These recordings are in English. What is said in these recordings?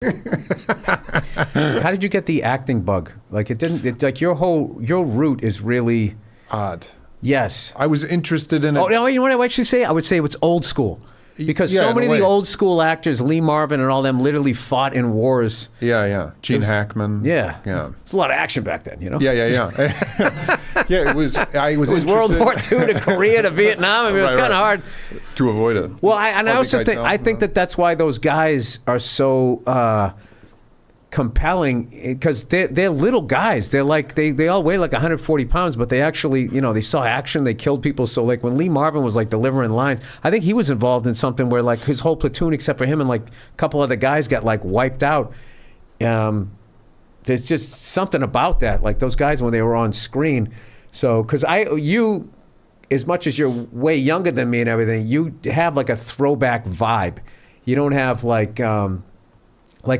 How did you get the acting bug? Like like your route is really odd. Yes. I was interested in it. Oh, no, you know what I would actually say? I would say it's old school. Because so many of the old school actors, Lee Marvin and all them, literally fought in wars. Yeah. Gene Hackman. Yeah. There's a lot of action back then, you know? Yeah. Yeah, it was World War II to Korea to Vietnam. I mean, it was kind of hard. To avoid it. Well, I also think that's why those guys are so compelling, because they're little guys. They're like, they all weigh like 140 pounds, but they actually, they saw action, they killed people. So like when Lee Marvin was like delivering lines, I think he was involved in something where like his whole platoon, except for him and like a couple other guys, got like wiped out. There's just something about that, like those guys when they were on screen. So, because you, as much as you're way younger than me and everything, you have like a throwback vibe. You don't have like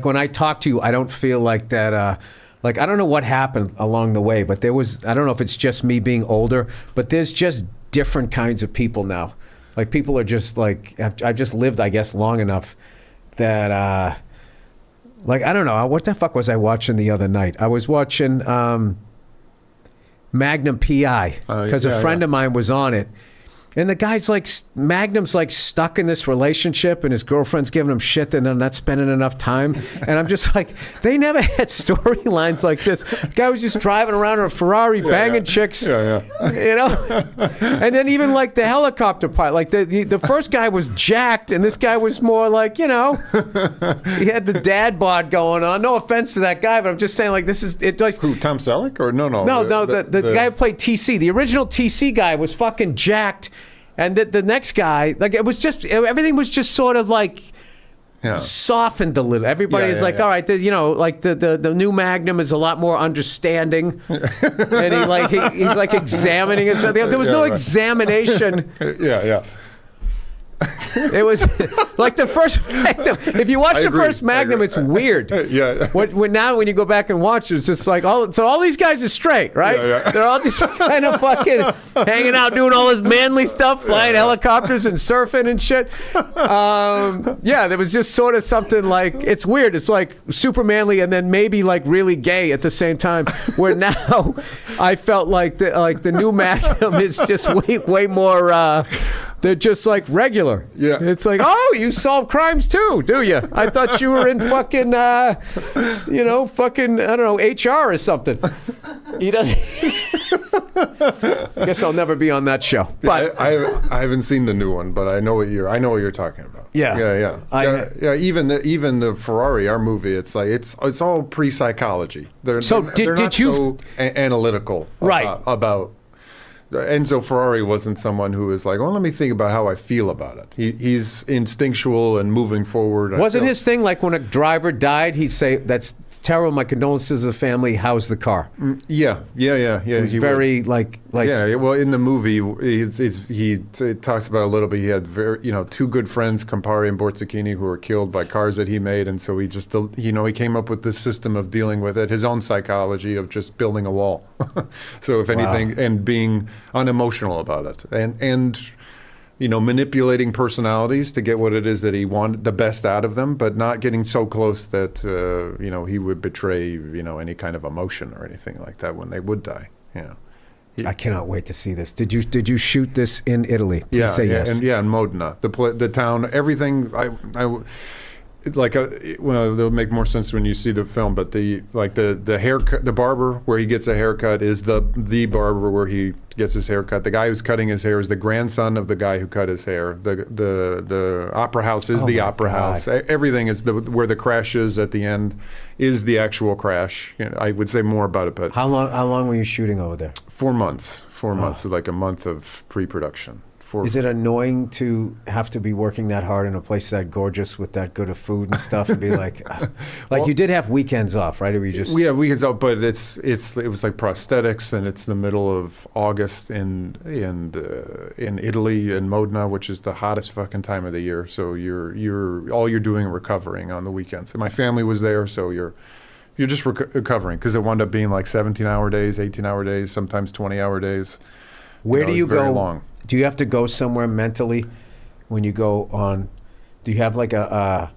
when I talk to you, I don't feel like that. Like, I don't know what happened along the way, but I don't know if it's just me being older, but there's just different kinds of people now. Like, people are just like, I've just lived, I guess, long enough that, like, I don't know. What the fuck was I watching the other night? I was watching Magnum P.I. because a friend of mine was on it. And the guy's like, Magnum's like stuck in this relationship and his girlfriend's giving him shit that they're not spending enough time. And I'm just like, they never had storylines like this. The guy was just driving around in a Ferrari, banging chicks. Yeah. You know? And then even like the helicopter pilot, like the first guy was jacked and this guy was more like, he had the dad bod going on. No offense to that guy, but I'm just saying like this is, it like. Who, Tom Selleck? Or no, the guy who played TC. The original TC guy was fucking jacked. And the next guy, like it was just, everything was just sort of like softened a little. Everybody's like, all right, like the new Magnum is a lot more understanding. And he's like examining it. There was no examination. Yeah. It was like the first Magnum. If you watch the first Magnum, it's weird. Yeah. Now when you go back and watch it, it's just like all these guys are straight, right? Yeah. They're all just kind of fucking hanging out, doing all this manly stuff, flying helicopters and surfing and shit. There was just sort of something like, it's weird. It's like super manly and then maybe like really gay at the same time. Where now I felt like the new Magnum is just way more. They're just like regular. Yeah. It's like, oh, you solve crimes too, do you? I thought you were in fucking, I don't know, HR or something. He doesn't. I guess I'll never be on that show. But I haven't seen the new one, but I know what you're talking about. Yeah. Even the Ferrari, our movie, it's like it's all pre-psychology. They're not so analytical about. Enzo Ferrari wasn't someone who was like, well, let me think about how I feel about it. He's instinctual and moving forward. Wasn't his thing like when a driver died, he'd say, that's terrible, my condolences to the family, how's the car? Yeah. He was very like. Yeah, well, in the movie, he talks about a little bit. He had two good friends, Campari and Borzacchini, who were killed by cars that he made, and so he just he came up with this system of dealing with it, his own psychology of just building a wall. So if anything, and being unemotional about it, and manipulating personalities to get what it is that he wanted, the best out of them, but not getting so close that he would betray any kind of emotion or anything like that when they would die. Yeah. I cannot wait to see this. Did you shoot this in Italy? Please say yes. In Modena, the town, everything. It'll make more sense when you see the film. But the haircut, the barber where he gets a haircut is the barber where he gets his haircut. The guy who's cutting his hair is the grandson of the guy who cut his hair. The opera house is the opera house. Everything is where the crash is at the end is the actual crash. I would say more about it, but how long were you shooting over there? 4 months. 4 months, like a month of pre-production. Is it annoying to have to be working that hard in a place that gorgeous with that good of food and stuff and be like, well, you did have weekends off, right? Or you just... We have weekends off, but it was like prosthetics, and it's the middle of August in Italy, in Modena, which is the hottest fucking time of the year. So you're doing recovering on the weekends. And my family was there, so you're just recovering because it wound up being like 17-hour days, 18-hour days, sometimes 20-hour days. Where do you go? Long. Do you have to go somewhere mentally when you go on? Do you have like a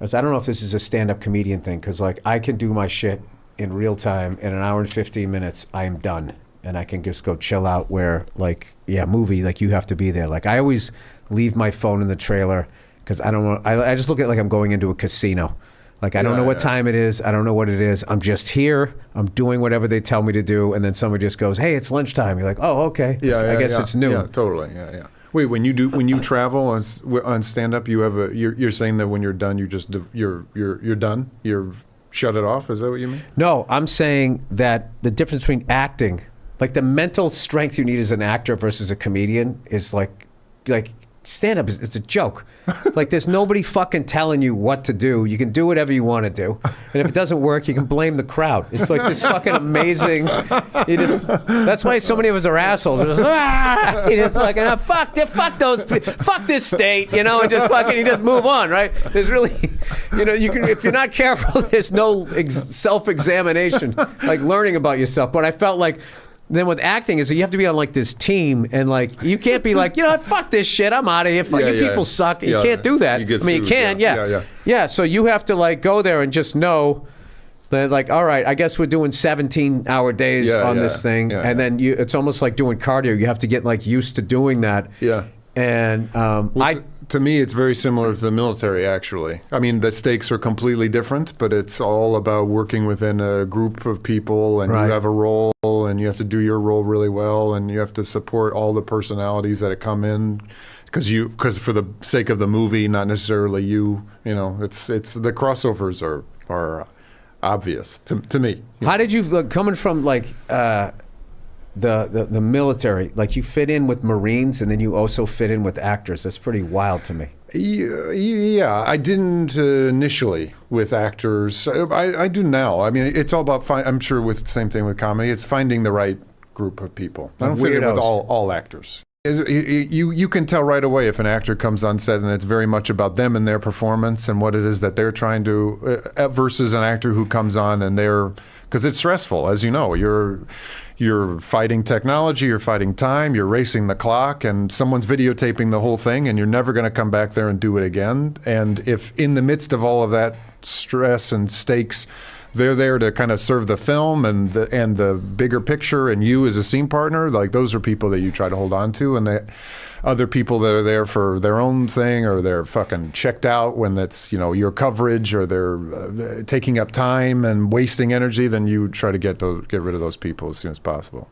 Because I don't know if this is a stand-up comedian thing, because like I can do my shit in real time in an hour and 15 minutes. I am done, and I can just go chill out. Where like movie, like you have to be there. Like I always leave my phone in the trailer because I don't want. I just look at it like I'm going into a casino. Like I don't know what time it is. I don't know what it is. I'm just here. I'm doing whatever they tell me to do, and then somebody just goes, "Hey, it's lunchtime." You're like, "Oh, okay. I guess it's noon." Yeah, totally. Yeah. Wait, when you travel on stand up, you have you're saying that when you're done, you're done. You're shut it off. Is that what you mean? No, I'm saying that the difference between acting, like the mental strength you need as an actor versus a comedian, is like stand up it's a joke. Like there's nobody fucking telling you what to do. You can do whatever you want to do, and if it doesn't work, you can blame the crowd. It's like this fucking amazing. That's why so many of us are assholes. It is fucking fuck this state, and just fucking you just move on, right? There's really, you can, if you're not careful, there's no self-examination, like learning about yourself. But I felt like. Then with acting is that you have to be on like this team, and like you can't be like, fuck this shit, I'm out of here. You people suck. You can't do that. You can, yeah. So you have to like go there and just know that like, all right, I guess we're doing 17-hour days on this thing, and then it's almost like doing cardio. You have to get like used to doing that. Yeah. And to me, it's very similar to the military, actually. I mean, the stakes are completely different, but it's all about working within a group of people, and you have a role, and you have to do your role really well, and you have to support all the personalities that come in, because for the sake of the movie, not necessarily you. It's the crossovers are obvious to me. How did you coming from like? The military, like you fit in with Marines and then you also fit in with actors. That's pretty wild to me. Yeah, I didn't initially with actors. I do now. I mean, it's all about, I'm sure with the same thing with comedy, it's finding the right group of people. I don't fit in with all actors. You can tell right away if an actor comes on set and it's very much about them and their performance and what it is that they're trying to, versus an actor who comes on and because it's stressful, as you know. You're fighting technology, you're fighting time, you're racing the clock, and someone's videotaping the whole thing, and you're never going to come back there and do it again. And if in the midst of all of that stress and stakes, they're there to kind of serve the film and the bigger picture, and you as a scene partner, like those are people that you try to hold on to, and other people that are there for their own thing, or they're fucking checked out when that's your coverage, or they're taking up time and wasting energy, then you try to get rid of those people as soon as possible.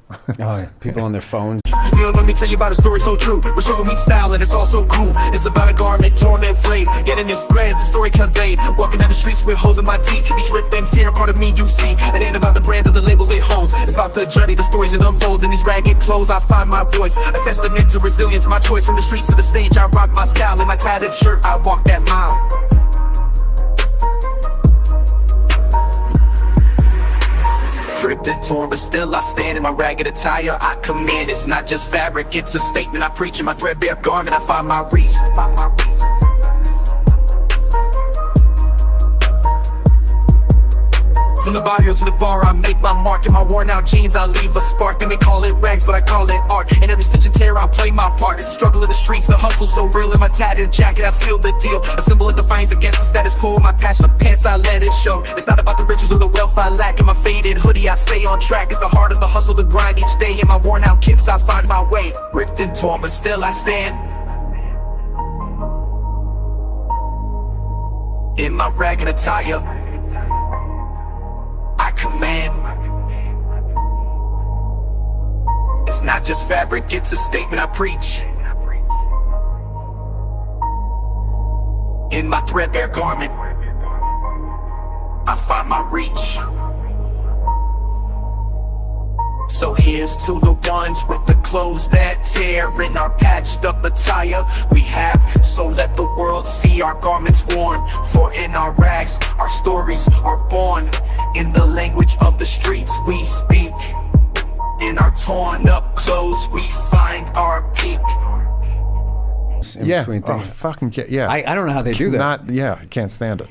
People on their phones. Let me tell you about a story so true. We're showing me style and it's all so cool. It's about a garment torn and frayed, getting this threads, the story conveyed. Walking down the streets with holes in my teeth. Each rip and tear part of me you see. It ain't about the brand or the label it holds. It's about the journey, the stories it unfolds. In these ragged clothes I find my voice, a testament to resilience. My choice from the streets to the stage, I rock my style. In my tattered shirt, I walk that mile. Ripped and torn, but still I stand in my ragged attire. I command, it's not just fabric, it's a statement I preach. In my threadbare garment, I find my reach. From the barrio to the bar, I make my mark. In my worn out jeans, I leave a spark. They may call it rags, but I call it art. In every stitch and tear, I play my part. It's the struggle of the streets, the hustle so real. In my tattered jacket, I seal the deal. A symbol of defiance against the status quo. My passion of pants, I let it show. It's not about the riches or the wealth I lack. In my faded hoodie, I stay on track. It's the heart of the hustle, the grind each day. In my worn out kicks, I find my way. Ripped and torn, but still I stand. In my ragged attire, I command. It's not just fabric, it's a statement I preach. In my threadbare garment, I find my reach. So here's to the ones with the clothes that tear. In our patched up attire we have, so let the world see our garments worn. For in our rags, our stories are born. In the language of the streets we speak. In our torn up clothes we find our peak. Yeah, fucking yeah. I don't know how they do that. I can't stand it.